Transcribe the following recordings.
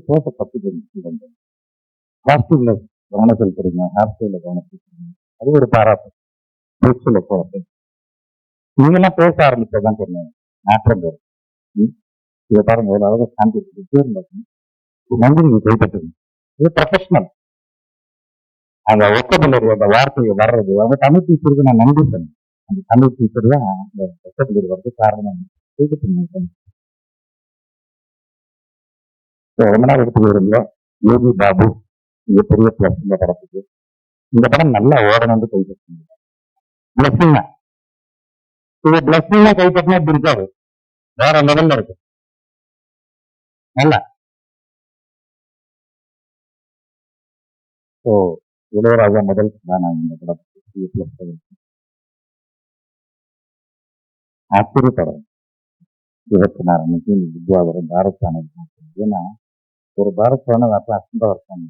பேச கற்றுக்கணும். காஸ்டியூம்ல கவனம் செலுத்துறீங்க, ஹேர் ஸ்டைல கவனம் செலுத்துறீங்க, அது ஒரு பாராட்டு. பேச்சுல போறது நீங்களாம் பேச ஆரம்பிச்சதான் தெரியும் மாற்றம் வரும். இதை பாருங்க ஏதாவது சாந்தி நன்றி நீங்க கைப்பற்றுங்க. இது ப்ரொஃபஷனல். அந்த ஒக்கபிலரி அந்த வார்த்தையை வர்றது அவங்க தமிழ் டீச்சருக்கு நான் நன்றி சொன்னேன். அந்த தமிழ் டீச்சர் தான் அந்த ஒக்கபிலரி வர்றது காரணம். ரொம்ப நாள் எடுத்து போயிருந்தோம். யோகி பாபு மிகப்பெரிய பிளஸ் இந்த படத்துக்கு. இந்த படம் நல்லா ஓடணும்னு கைப்பற்றுங்க. பிளஸ்ஸிங்க இது பிளஸ்ஸிங்க கைப்பற்றினா இப்படி இருக்காது, வேற லெவல்ல இருக்கு. நல்லா ஸோ இளையராஜா முதல் தான் இந்த படத்துக்கு ஆச்சரியப்படம் 24 அன்னைக்கு வித்யாதரன் பாரத் சேனல். ஏன்னா ஒரு பாரத் சேனல் அப்போ அசந்தா இருக்காங்க.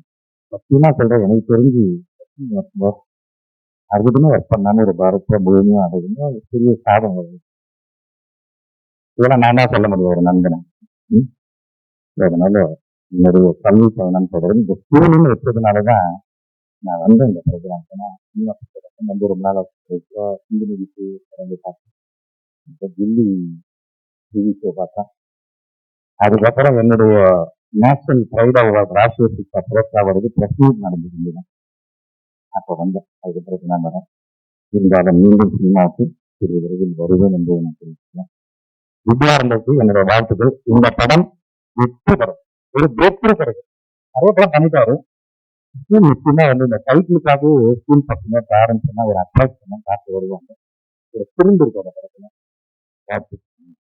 சத்தியமா சொல்றேன், எனக்கு தெரிஞ்சு அதுக்குமே ஒர்க் பண்ணாம ஒரு பாரத்தை முழுமையும் அடையுங்க ஒரு பெரிய சாதம் வருது. இதெல்லாம் நான் தான் சொல்ல முடியும் ஒரு நண்பனை. அதனால என்னுடைய கல்வி பயணம் தொடர்ந்து இந்த ஸ்கூலுன்னு வச்சதுனாலதான் நான் வந்து இந்த ப்ரோக்ராம் வந்து ரொம்ப நாள் ஹிந்தி நிதிக்கு தொடர்ந்து பார்த்தேன். இப்போ தில்லி டிவி ஷோ பார்த்தேன். அதுக்கப்புறம் என்னுடைய நேஷனல் ப்ரைட் அவார்ட் ராஷ்டிரிய சிக்ஷா புரஸ்கார் வருது பிரஸ் மீட் நடந்துருந்தது. அப்போ வந்தேன். அதுக்கப்புறம் நான் வரேன். இருந்தாலும் மீண்டும் சினிமாவுக்கு சிறிய விரைவில் வருவேன் என்று நான் தெரிவிக்கிறேன். வித்யாரம்பத்துக்கு என்னுடைய வாழ்த்துக்கள். இந்த படம் வெற்றி பெறும், ஒரு பிரேக் கிடைக்கும். நிறைய படம் பண்ணிட்டாரு. நிச்சயமா வந்து இந்த டைட்டிலுக்காகவே ஸ்கூல் பசங்க பேரண்ட்ஸ் எல்லாம் ஒரு அட்ராக்ட் பண்ண காட்டு வருவாங்க. ஒரு திரும்ப இருக்கும் அந்த படத்துல.